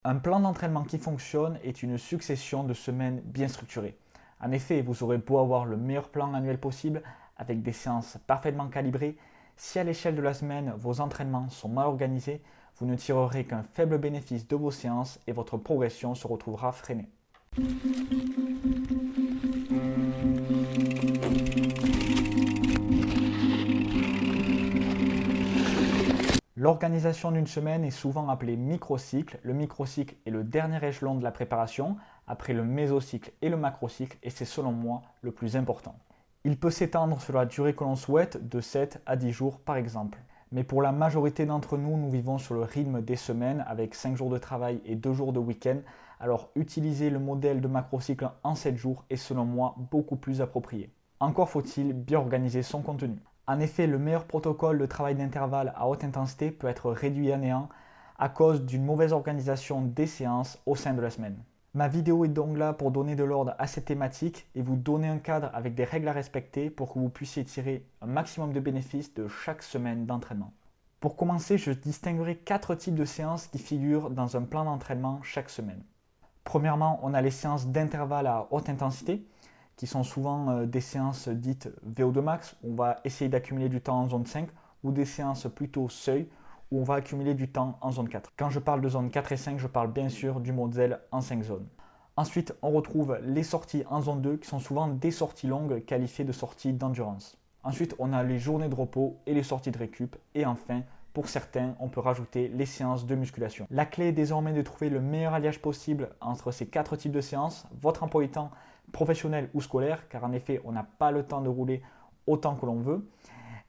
Un plan d'entraînement qui fonctionne est une succession de semaines bien structurées. En effet, vous aurez beau avoir le meilleur plan annuel possible, avec des séances parfaitement calibrées, si à l'échelle de la semaine vos entraînements sont mal organisés, vous ne tirerez qu'un faible bénéfice de vos séances et votre progression se retrouvera freinée. L'organisation d'une semaine est souvent appelée microcycle. Le microcycle est le dernier échelon de la préparation, après le mésocycle et le macrocycle, et c'est selon moi le plus important. Il peut s'étendre sur la durée que l'on souhaite, de 7 à 10 jours par exemple. Mais pour la majorité d'entre nous, nous vivons sur le rythme des semaines avec 5 jours de travail et 2 jours de week-end. Alors utiliser le modèle de macrocycle en 7 jours est selon moi beaucoup plus approprié. Encore faut-il bien organiser son contenu. En effet, le meilleur protocole de travail d'intervalle à haute intensité peut être réduit à néant à cause d'une mauvaise organisation des séances au sein de la semaine. Ma vidéo est donc là pour donner de l'ordre à cette thématique et vous donner un cadre avec des règles à respecter pour que vous puissiez tirer un maximum de bénéfices de chaque semaine d'entraînement. Pour commencer, je distinguerai 4 types de séances qui figurent dans un plan d'entraînement chaque semaine. Premièrement, on a les séances d'intervalle à haute intensité, qui sont souvent des séances dites VO2 max, où on va essayer d'accumuler du temps en zone 5, ou des séances plutôt seuil, où on va accumuler du temps en zone 4. Quand je parle de zone 4 et 5, je parle bien sûr du modèle en 5 zones. Ensuite, on retrouve les sorties en zone 2, qui sont souvent des sorties longues qualifiées de sorties d'endurance. Ensuite, on a les journées de repos et les sorties de récup. Et enfin, pour certains, on peut rajouter les séances de musculation. La clé est désormais de trouver le meilleur alliage possible entre ces 4 types de séances, votre emploi du temps professionnel ou scolaire, car en effet, on n'a pas le temps de rouler autant que l'on veut,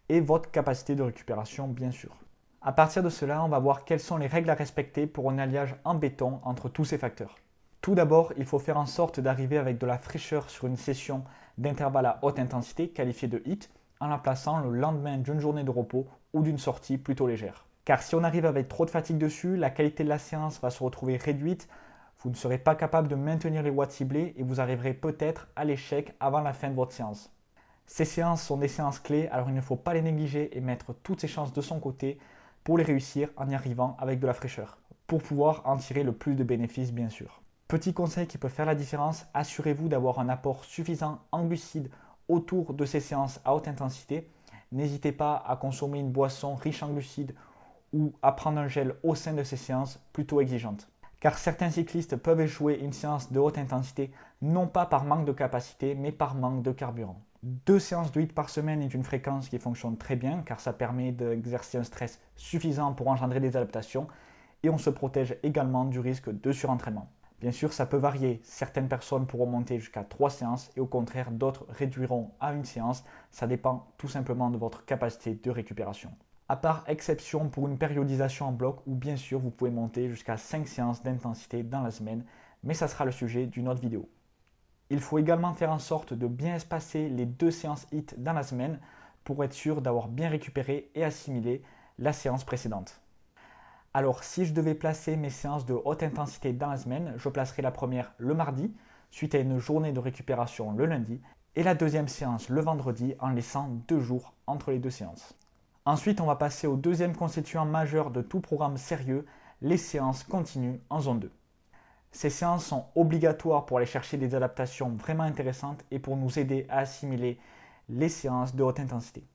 et votre capacité de récupération, bien sûr. À partir de cela, on va voir quelles sont les règles à respecter pour un alliage en béton entre tous ces facteurs. Tout d'abord, il faut faire en sorte d'arriver avec de la fraîcheur sur une session d'intervalle à haute intensité qualifiée de HIIT en la plaçant le lendemain d'une journée de repos ou d'une sortie plutôt légère. Car si on arrive avec trop de fatigue dessus, la qualité de la séance va se retrouver réduite, vous ne serez pas capable de maintenir les watts ciblés et vous arriverez peut-être à l'échec avant la fin de votre séance. Ces séances sont des séances clés, alors il ne faut pas les négliger et mettre toutes ses chances de son côté pour les réussir en y arrivant avec de la fraîcheur, pour pouvoir en tirer le plus de bénéfices bien sûr. Petit conseil qui peut faire la différence, assurez-vous d'avoir un apport suffisant en glucides autour de ces séances à haute intensité. N'hésitez pas à consommer une boisson riche en glucides ou à prendre un gel au sein de ces séances plutôt exigeantes. Car certains cyclistes peuvent échouer une séance de haute intensité non pas par manque de capacité mais par manque de carburant. 2 séances de HIIT par semaine est une fréquence qui fonctionne très bien car ça permet d'exercer un stress suffisant pour engendrer des adaptations et on se protège également du risque de surentraînement. Bien sûr, ça peut varier. Certaines personnes pourront monter jusqu'à 3 séances et au contraire, d'autres réduiront à une séance. Ça dépend tout simplement de votre capacité de récupération. À part exception pour une périodisation en bloc où bien sûr vous pouvez monter jusqu'à 5 séances d'intensité dans la semaine, mais ça sera le sujet d'une autre vidéo. Il faut également faire en sorte de bien espacer les 2 séances HIIT dans la semaine pour être sûr d'avoir bien récupéré et assimilé la séance précédente. Alors si je devais placer mes séances de haute intensité dans la semaine, je placerai la première le mardi, suite à une journée de récupération le lundi, et la deuxième séance le vendredi en laissant 2 jours entre les 2 séances. Ensuite, on va passer au deuxième constituant majeur de tout programme sérieux, les séances continues en zone 2. Ces séances sont obligatoires pour aller chercher des adaptations vraiment intéressantes et pour nous aider à assimiler les séances de haute intensité.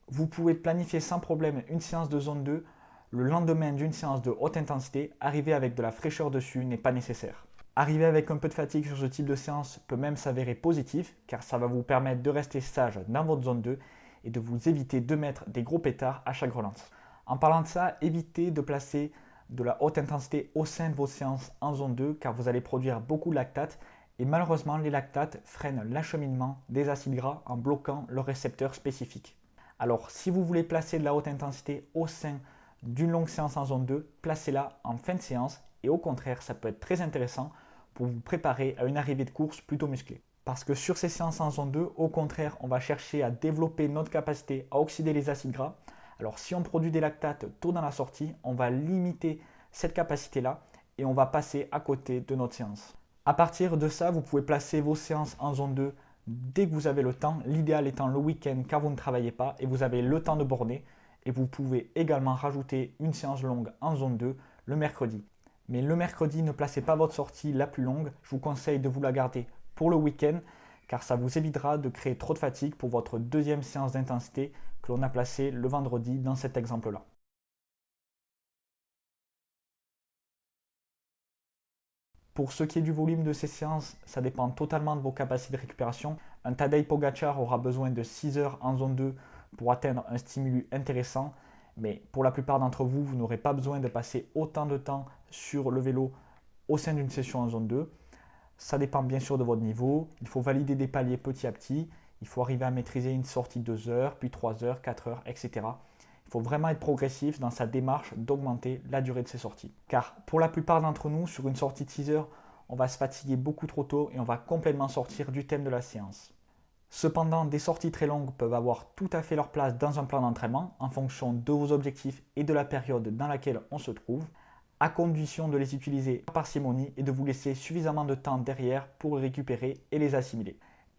Vous pouvez planifier sans problème une séance de zone 2 le lendemain d'une séance de haute intensité. Arriver avec de la fraîcheur dessus n'est pas nécessaire. Arriver avec un peu de fatigue sur ce type de séance peut même s'avérer positif car ça va vous permettre de rester sage dans votre zone 2 et de vous éviter de mettre des gros pétards à chaque relance. En parlant de ça, évitez de placer de la haute intensité au sein de vos séances en zone 2 car vous allez produire beaucoup de lactates et malheureusement les lactates freinent l'acheminement des acides gras en bloquant leurs récepteurs spécifiques. Alors si vous voulez placer de la haute intensité au sein d'une longue séance en zone 2, placez-la en fin de séance et au contraire ça peut être très intéressant pour vous préparer à une arrivée de course plutôt musclée. Parce que sur ces séances en zone 2, au contraire, on va chercher à développer notre capacité à oxyder les acides gras. Alors si on produit des lactates tôt dans la sortie, on va limiter cette capacité-là et on va passer à côté de notre séance. À partir de ça, vous pouvez placer vos séances en zone 2 dès que vous avez le temps, l'idéal étant le week-end car vous ne travaillez pas et vous avez le temps de borner. Et vous pouvez également rajouter une séance longue en zone 2 le mercredi. Mais le mercredi, ne placez pas votre sortie la plus longue. Je vous conseille de vous la garder pour le week-end car ça vous évitera de créer trop de fatigue pour votre deuxième séance d'intensité que l'on a placée le vendredi dans cet exemple-là. Pour ce qui est du volume de ces séances, ça dépend totalement de vos capacités de récupération. Un Tadej Pogacar aura besoin de 6 heures en zone 2 pour atteindre un stimulus intéressant, mais pour la plupart d'entre vous, vous n'aurez pas besoin de passer autant de temps sur le vélo au sein d'une session en zone 2. Ça dépend bien sûr de votre niveau. Il faut valider des paliers petit à petit. Il faut arriver à maîtriser une sortie de 2 heures, puis 3 heures, 4 heures, etc. Il faut vraiment être progressif dans sa démarche d'augmenter la durée de ses sorties. Car pour la plupart d'entre nous, sur une sortie de 6 heures, on va se fatiguer beaucoup trop tôt et on va complètement sortir du thème de la séance. Cependant, des sorties très longues peuvent avoir tout à fait leur place dans un plan d'entraînement en fonction de vos objectifs et de la période dans laquelle on se trouve, à condition de les utiliser par parcimonie et de vous laisser suffisamment de temps derrière pour les récupérer et les assimiler.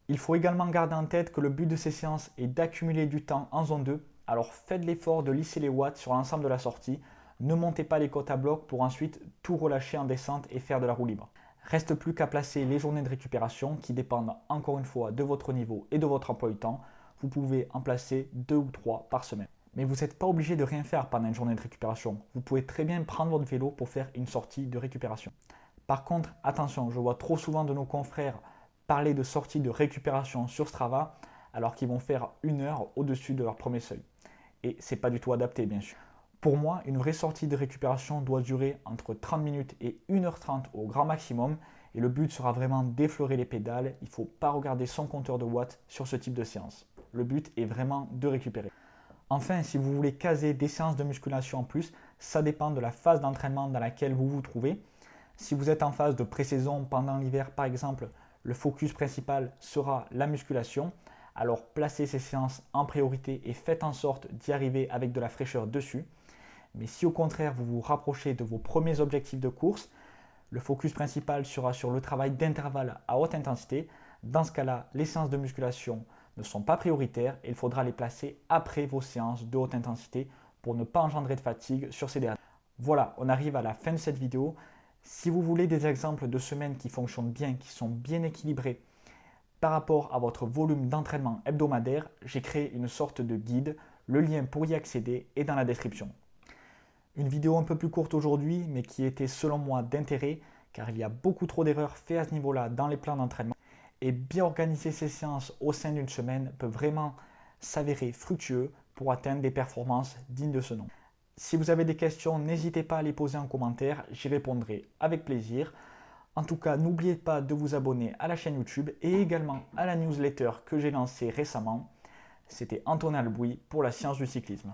Il faut également garder en tête que le but de ces séances est d'accumuler du temps en zone 2, alors faites l'effort de lisser les watts sur l'ensemble de la sortie, ne montez pas les côtes à bloc pour ensuite tout relâcher en descente et faire de la roue libre. Reste plus qu'à placer les journées de récupération qui dépendent encore une fois de votre niveau et de votre emploi du temps. Vous pouvez en placer 2 ou 3 par semaine. Mais vous n'êtes pas obligé de rien faire pendant une journée de récupération. Vous pouvez très bien prendre votre vélo pour faire une sortie de récupération. Par contre, attention, je vois trop souvent de nos confrères parler de sortie de récupération sur Strava alors qu'ils vont faire 1 heure au-dessus de leur premier seuil. Et ce n'est pas du tout adapté, bien sûr. Pour moi, une vraie sortie de récupération doit durer entre 30 minutes et 1h30 au grand maximum. Et le but sera vraiment d'effleurer les pédales. Il ne faut pas regarder son compteur de watts sur ce type de séance. Le but est vraiment de récupérer. Enfin, si vous voulez caser des séances de musculation en plus, ça dépend de la phase d'entraînement dans laquelle vous vous trouvez. Si vous êtes en phase de pré-saison pendant l'hiver par exemple, le focus principal sera la musculation. Alors placez ces séances en priorité et faites en sorte d'y arriver avec de la fraîcheur dessus. Mais si au contraire vous vous rapprochez de vos premiers objectifs de course, le focus principal sera sur le travail d'intervalle à haute intensité. Dans ce cas-là, les séances de musculation ne sont pas prioritaires et il faudra les placer après vos séances de haute intensité pour ne pas engendrer de fatigue sur ces dernières. Voilà, on arrive à la fin de cette vidéo. Si vous voulez des exemples de semaines qui fonctionnent bien, qui sont bien équilibrées par rapport à votre volume d'entraînement hebdomadaire, j'ai créé une sorte de guide. Le lien pour y accéder est dans la description. Une vidéo un peu plus courte aujourd'hui, mais qui était selon moi d'intérêt, car il y a beaucoup trop d'erreurs faites à ce niveau-là dans les plans d'entraînement. Et bien organiser ces séances au sein d'une semaine peut vraiment s'avérer fructueux pour atteindre des performances dignes de ce nom. Si vous avez des questions, n'hésitez pas à les poser en commentaire, j'y répondrai avec plaisir. En tout cas, n'oubliez pas de vous abonner à la chaîne YouTube et également à la newsletter que j'ai lancée récemment. C'était Antonin Albouy pour la science du cyclisme.